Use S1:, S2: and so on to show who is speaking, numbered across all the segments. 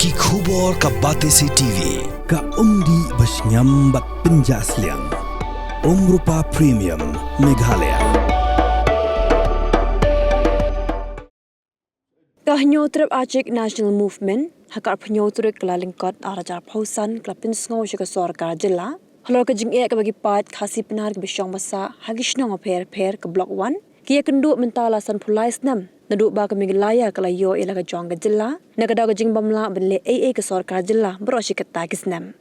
S1: Ki khubor ka Batesi TV.
S2: Ka umdi basnyam bak penjaslian. Rupa Premium Meghalaya.
S3: Kahnyotrip Ajik National Movement hakar penyotrip kelalingkot arajar pausan kelapin sngau juga sorkar jela. Halor ke jing'e ke bagi pat khasi penar ke bisyong masa hagishnong per ke blok 1. Kia kenduk mentala san pulais nam. Naduk ba ke Meghalaya ke layo ila ke jong ke jela. Nagadaw ke jing bamla benle AA ke sorkar jela berosi ke tagis nam.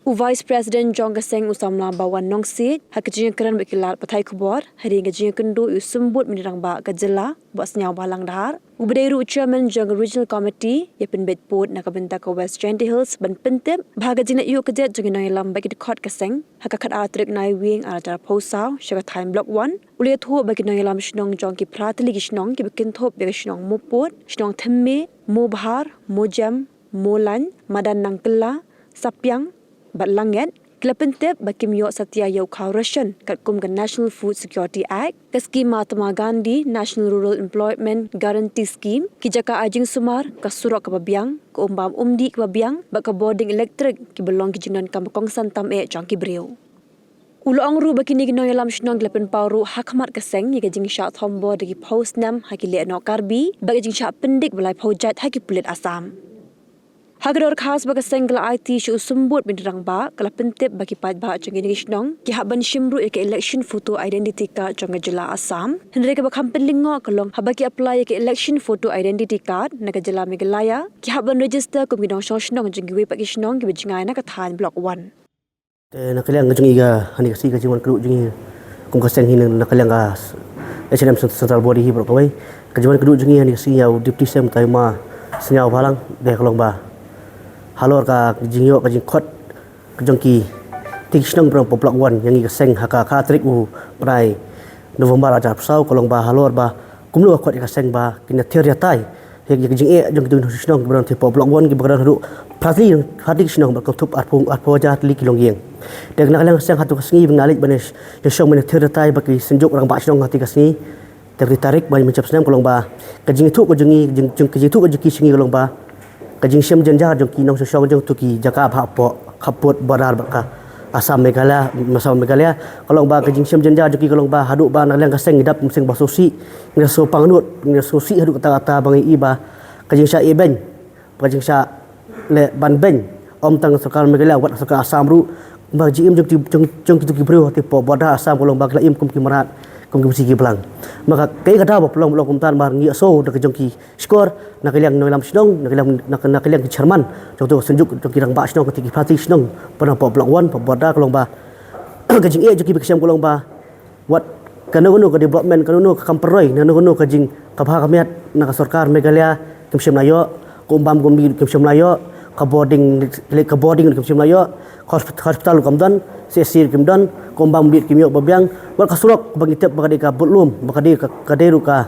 S3: Vice President John Gaseng usamla bawan nongsit hakijing keran bekilat patai kubor hari ngajing kendu usumbut menirang ba gajela buat senyau balang dahar ubedairu chairman Jong Regional Committee yapin bedput nakabenta ke West Jandy Hills ban pentep bahaga jina yu kejet jong noi lam bagi dekot Gaseng hakakat atrik nai wing arajar posau syaga time block 1 uliat hu bagi noi lam shnong jong ki pratli ki shnong ki bekin thop bagi shnong muput shnong themme mo bahar mo jam mo lan madan nangkela sapyang Bat langit, kelapentep bakim yok Satya Yaukau Ration kat kum ke National Food Security Act, ke skim Mahatma Gandhi National Rural Employment Guarantee Scheme, ki jaka ajing sumar ke surok ke babiang, ke umbam umdi ke babiang, bak ke boarding elektrik ki belong ki jinon kampung santam jong ki beriu. Ulo angru bakini ki noyalam shnong kelapen pauru hakmat keseng ye jing syak thombo dagi post nam haki le no karbi, bagi jing syak pendik belai paujat haki pulit Asam. Hagador khas bagi single IT syu sumbut binrang ba kala pentip bagi pat ba jong ini shnong ki haban shimru ke election photo identity card jong jela Assam hendre ke bakam pelingo kalong habaki apply ke election photo identity card naga jela Meghalaya ki haban register kum gidong shnong jong we pak shnong ki bijingai na ka than block 1
S4: te nakaliang jong iga hani kasi ka jiwan kru jong kum ka seng hin nakaliang ka SNM central body hi bro kawai ka jiwan kru jong hani kasi yau deputy sem taima senyau balang de kalong ba halor ka jingyo ka jingkot ka jongki tikshnong pro block 1 yang ka seng haka ka trik u prai November aja sau kolong ba halor ba kumlu ka ka seng ba kina theory tai he ka jing e jong tu shnong bron te block 1 ki bagran ru pratli hadik shnong ba ko thup arpung arpo ja li kilong yeng dek nak lang seng hatu ka sngi bnalik banes ye shong men theory tai ba ki senjuk orang ba shnong hati ka sngi terri tarik ba mencap senam kolong ba ka jing thu ko jingi jing ka jing thu ko jiki sngi kolong ba kajing syam jenjar jong ki nong sosong jong tu ki jaka bha po khapot barar baka Asam Meghalaya masam Meghalaya kalong ba kajing syam jenjar jong ki kalong ba haduk ba nak lang kaseng idap musing basosi ngaso pangnut ngaso si haduk kata-kata bangi iba kajing sya eben kajing sya le ban ben om tang sakal Meghalaya wat sakal Asam ru ba jim jong tu ki bro te po boda Asam kalong ba klaim kum ki marat kum ki sigi belang maka kai kata ba pelong kum tan bar ngi so dak jong ki skor nak liang noilam snong nak liang ki chairman jong tu senjuk jong ki rang ba snong ki party snong pernah po blok 1 po boda kalong ba kajing e jong ki beksam kalong ba wat kanu ka development kanu ka kamperoi kanu ka jing ka bha kamiat nak sarkar Meghalaya kimsem layo kumbam gumbi kimsem layo ka boarding kimsem layo hospital kamdan sesir kimdan kumbam bit kimyo babyang wat kasurok bagi tep bagi ka butlum bagi ka deru ka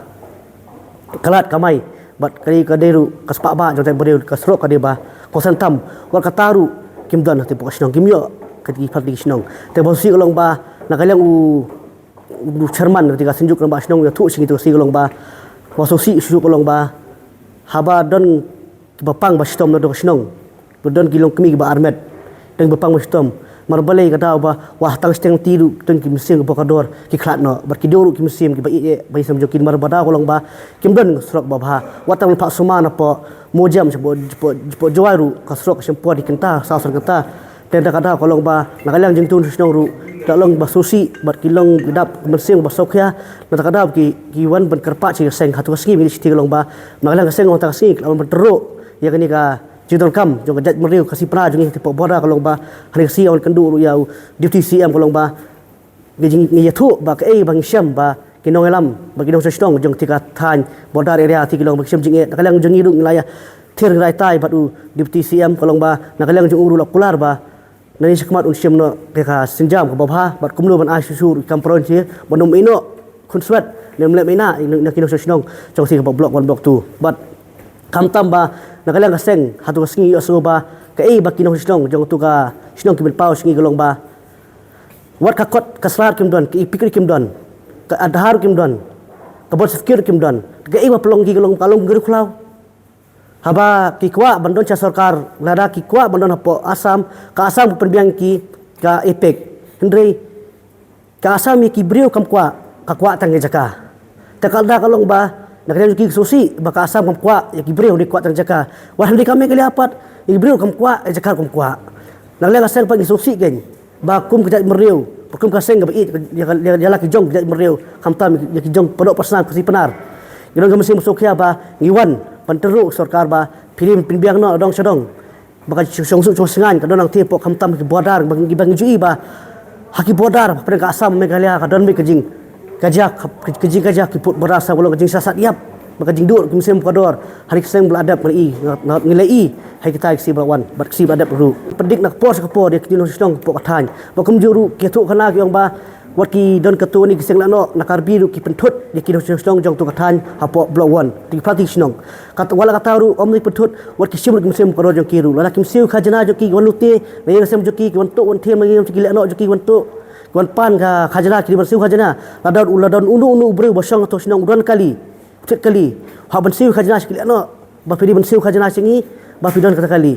S4: kalat kamai bat kali ka deru kaspa ba jong beri kasrok ka deba kosan tam wat kataru kimdan te pok snong kimyo kati pati snong te bosi kolong ba nakaliang u chairman ketika senjuk kolong ba snong ya thu sing itu si kolong ba wasosi su kolong ba haba don bapang ba stom do snong don kilong kemi ba armet dan bapang ba stom marbalai kata ba wah tang steng tiru teng ki mesim ko kador ki khlat no bar ki doru ki mesim ki bai sam jokin marbada kolong ba kimdan srok ba bha watang pak sumana po mojam po jowaru ka srok sempo di kenta sasar kenta tenda kata kolong ba nakalang jing tun snong ru dalong ba susi bar kilong bidap mesim ba sokya nata kada ki wan ban kerpa ci seng hatu ski mi sti kolong ba nakalang seng ong ta ski lawan berteruk ya kani ka Jidol kam jong jat meriu kasi pra jong ti boda kalong ba hari si on kendu ya duty CM kalong ba gejing ngi thu ba ke bang syam ba kinong elam ba kinong sostong jong tika than boda area ti kilong ba syam jing e nakalang jong irung laya thir rai tai ba du duty CM kalong ba nakalang jong uru kular ba nani sekmat un syam no ke ka sinjam ko ba ba kumlu ban ai susur kampron ci bonum ino kunswat nemle mena nak kinong sostong jong si ba block 1 block 2 but kam tamba nakalang kaseng hatu kasingi aso ba kai ba kinong snong jong tu ka snong ki pau singi golong ba wat ka kot kaslar kim don ki pikir kim don ka adhar kim don ka bot fikir kim don kai ba pelong ki golong kalong geru khlau haba ki kwa bandon cha sarkar lada ki kwa bandon hapo Asam ka Asam penbiang ki ka EPEC hendrei ka Asam ki brio kam kwa ka kwa tang jaka takalda kalong ba nakalian ki susi ba ka Asam kam kwa ya ki brio di kwa tang jaka wa hendrei kami kali apat ki brio kam kwa jaka kam kwa nakalian asal pa ki susi gen ba kum kejat meriu kum ka seng ba it ya laki jong kejat meriu kam tam ya ki jong podok personal si penar gilong mesti masuk ya ba ngiwan panteruk sarkar ba pilim pinbiang no dong sedong baka songsuk sengan kadon ang tipo kamtam ki bodar bagi bagi jui ba haki bodar pada ka Asam Meghalaya kadon mi kejing kajak ki put berasa bolong kejing sasat yap baka jing dur kumsem kador hari keseng beladap ngi ngilai hai kita si bawan bat si beladap ru pedik nak pos ke po dia kino sedong po kathan ba kum juru ketu kana ki ong ba wat ki don ketu ni kiseng lano nakar biru ki pentut dia kino sedong jong tu kathan hapo blok 1 di prati senong kata wala kata ru om ni pentut wat ki simul kumsem kador jong kiru lala kim siu khajana jo ki wanute ne sem jo ki wantu wan them ngi ki lano jo ki wantu wan pan ka khajana ki siu khajana ladon unu bru bosong to senong udan kali cet kali ha ban siu khajana ki lano ba pidi ban siu khajana singi ba pidon kata kali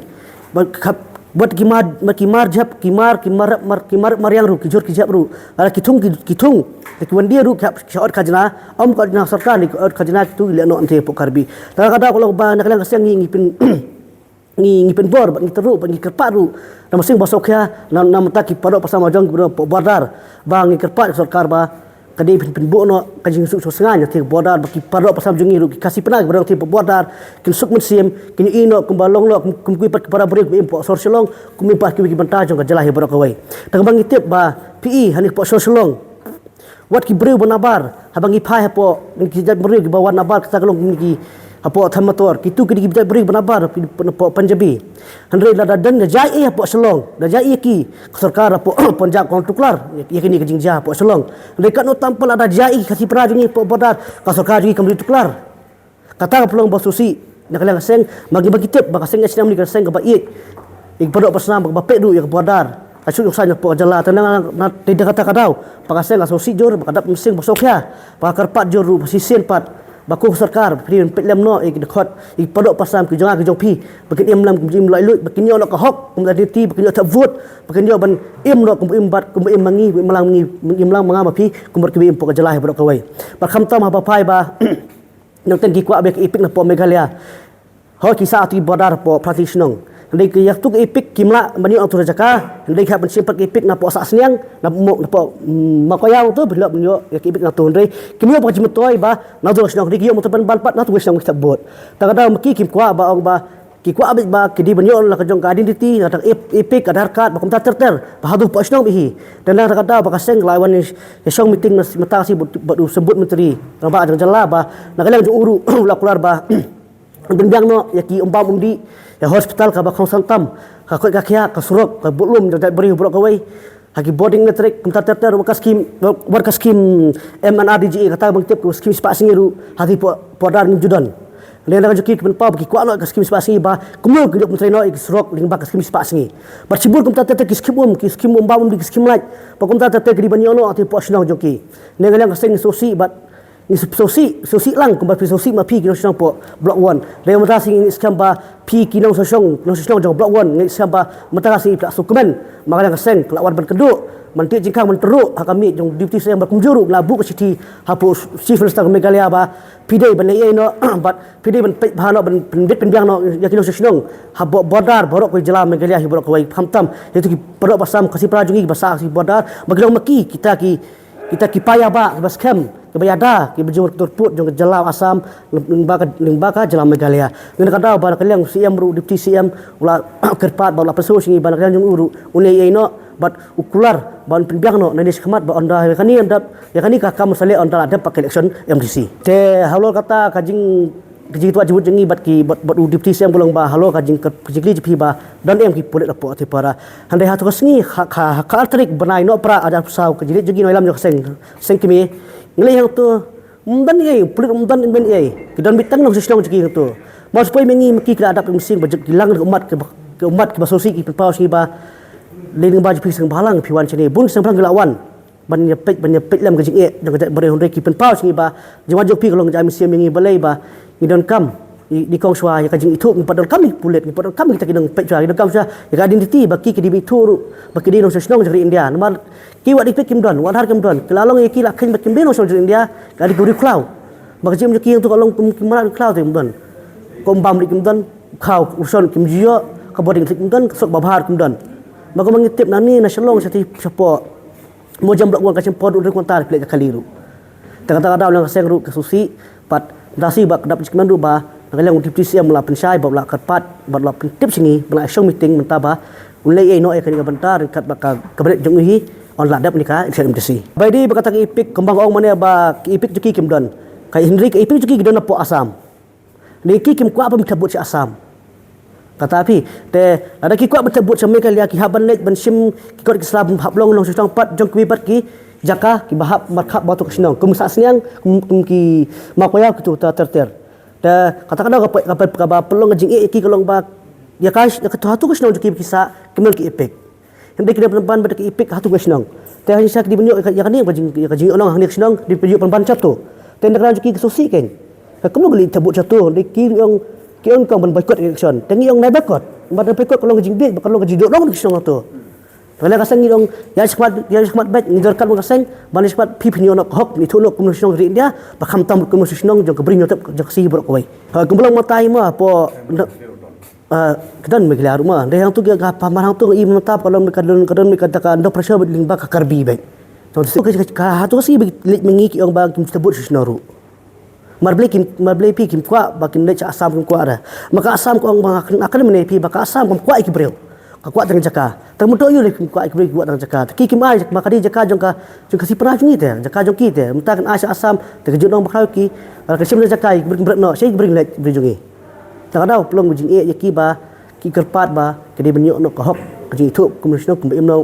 S4: buat kimar jap kimar mariang ru kijur kijap ru ala kitung ki wandia ru khaot khajana om khajana sarkar ni khot khajana tu le no ante pokarbi ta kada kalau ba nak lang kaseng ngi pin ngi pin bor ngi teru ngi kerpat ru na masing basokya na mata ki padok pasama jong bodar ba ngi kerpat sarkar ba kadi pin bo no kajing su senganya ti bodar baki padok pasam jungi ru kasih penag berang ti bodar kin suk mensim kin ino kumbalong lo kum kui pat para beri import sorselong kum impas ki banta jong ka jalah borok kawai tang bang itip ba PE hani po sorselong wat ki beri bonabar habangi phai hapo ki jat beri ki bawan nabar ka kalong ki hapo thamator kitu ki jat beri bonabar po Punjabi handre la dan jai hapo selong da jai ki sarkar hapo Punjab kon tuklar ya kini kajing ja hapo selong dekat no tampal ada jai kasih prajungi po bodar ka sarkar jungi kembali tuklar kata pelong basusi nak lang seng bagi tip baka seng senam ni ka seng ka bait ik podok pasnam baka bapek du ya bodar asyuk usahanya po jala tenang na tidak kata kadau baka seng asosi jor baka dap mesing basokya baka karpat jor ru sisen pat baku sarkar prin petlem no ik dekhot ik podok pasam ki jonga ki jong pi bakin im lam ki mlai lut bakin yo no ka hok kum da ti bakin yo tak vote bakin yo ban im no kum im bat kum im mangi malang mangi im lang manga mapi kum ber ki im po ka jalah bodok kawai ba kham tam ha pai ba nang ten ki kwa be ki ipik na po Meghalaya ho ki sa ti bodar po prati senong ndai ki yak tu ipik kimla bani autor jaka ndai kha ban simpat ipik na po sa sniang na mo na po makoyang tu belok nyo yak ipik na tu ndai kimyo pa jimtoi ba na tu snong dik yo mo ban balpat na tu snong sabot tagada maki kim kwa ba ong ba ki kwa abit ba ki di banyo la ka jong ka identity na tang ipik adar card ba kum ta terter ba hadu po snong bihi dan na tagada ba ka seng lawan ni song meeting na mata si sebut menteri ba jang jala ba na kalang uru la keluar ba benbiang no yaki umpam undi ya hospital ka bakong santam ka koi ka kya ka surok ka bulum da beri brok kawai haki boarding metric kumta terter work scheme MNRDGE kata bang tip ku scheme spa singiru hati podar ni judan lena ka juki pen pa ki kwa no ka scheme spa singi ba kumul ki menteri no ik surok ling ba ka scheme spa singi barcibur kumta terter ki scheme umbam di scheme laj pa kumta terter ki banyono ati posno joki ne galang ka sing sosi bat ni sosi lang kumba sosi ma pi kino song po block 1 le mata sing skam ba pi kino song jong block 1 ngi skam ba mata sing plak sukumen maka ka seng kelawar ban keduk manti jingkang menteruk kami jong deputy saya berkumjuru labu ke siti hapu chief minister Meghalaya ba pidai ban le no bat pidai ban pe bhano ban pendit penbiang no yakino song habo bodar borok ko jela Meghalaya hi borok ko phamtam itu ki borok pasam kasih prajungi basa si bodar bagilong maki kita ki payah ba bas kem ke bayada ke bejur turput jong jalau Asam lembaga jalau Meghalaya ngan kada ba kaliang CM ru deputy CM ula kerpat ba la pesu singi ba kaliang jong uru unei no bat ukular ban penbiang no nanis khmat ba onda yakani andap yakani ka kam sale onda ada pak election MDC te halo kata kajing tu ajibut jengi bat deputy CM bulong ba halo kajing kejigli jipi ba dan em ki polit apo ati para handai hatu kasngi ka altrik banai no pra ada sau kejigli jogi no ilam jo seng kimi ngelih yang tu umdan ye polit umdan ben ye kidan bitang no sisong jogi tu mas poi mengi meki kira adap mesin bajak gilang ke umat ke basosi ki paus ni ba lening ba jipi seng balang piwan chene bun seng balang gelawan ban nyepet lam kejing e jong bere honre ki paus ni ba jema jopi kolong jami sim mengi balai ba idon kam di kong shwa ya kajing itu padal kami pulet ni padal kami kita kidang pek shwa kidang kam shwa ya identity baki kidi bitu baki di no sesnong jari India nomor kiwat di kim don wan har kim don kelalong ya kila kin bakim beno jari India kadi guri klau baka jim jeki untuk kalong kim mara klau tem don kom bam di kim don khau uson kim jio kaboding kim don sok babhar kim don maka mangitip nani na shalong sati sapo mo jam blok wan kacem pod ur kontar plek kaliru kata-kata dalam kaseng ru kesusi pat dasi bak dap cikman ru ba nagalang diptisi am la pensai ba la katpat ba la pentip singi bla show meeting mentaba ulai ai no ai kan bentar kat baka kabret jongi on la dap nika iksan diptisi bai di berkata ipik kembang ong mana ba ipik juki kim don kai Henry ipik juki don po Asam niki kim kwa apa mitabut si Asam kata api te ada ki kwa betabut samai kali ki haban lek ban sim ki kot ki slab hablong long susang pat jong ki bat ki jaka ki bahap markhap batu kesenong kum sa sniang kum ki makoya ki tu terter da kata-kata ka pelong jing ki kolong ba ya kas ka hatu kesenong ki kisa kemel ki ipik hendak kena penpan pada ki ipik hatu kesenong te hanya sak di benyo ya kan ka jing olong hang kesenong di penyo penpan chatu te nak ki sosi ken ka kum geli tabut chatu di ki yang kion kong ban boykot election tengi yang naik boykot badan boykot kalau ngejing big kalau ngejing dong di song tu kalau kasang ngidong ya semat baik ngidorkan kasang ban semat pipin yo nak hok ni thulok komunikasi ri India bakam tam komunikasi jong kebring yo tap jong si borok koi kembelang matai ma po kedan megla rumah de yang tu ga pamar hang tu i mentap kalau kadon kata ando pressure ling ba karbi baik so ka hatu si mengi yang bang kim sebut sisnaru marblei pi kim kwa bakin le cha Asam kim kwa ada maka Asam ko ang akan menepi baka Asam kim kwa ikibreu ka kwa tang jaka tang muto yu le kim kwa ikibreu kwa tang jaka ki kim ai maka di jaka jong ka si pra jung ite jaka jong ki te mentakan Asya Asam te kejut dong bakau ki ka sim le jaka ikibreu no sei ikibreu le jung e tak ada pelong jing e ki ba ki kerpat ba ke di benyok no ka hok jing itu komunikasi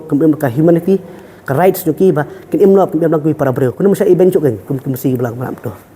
S4: kum ka humanity ka rights jo ki ba kin imno kum imno ku para breu kun masa iben cuk kan kum si belang malam tu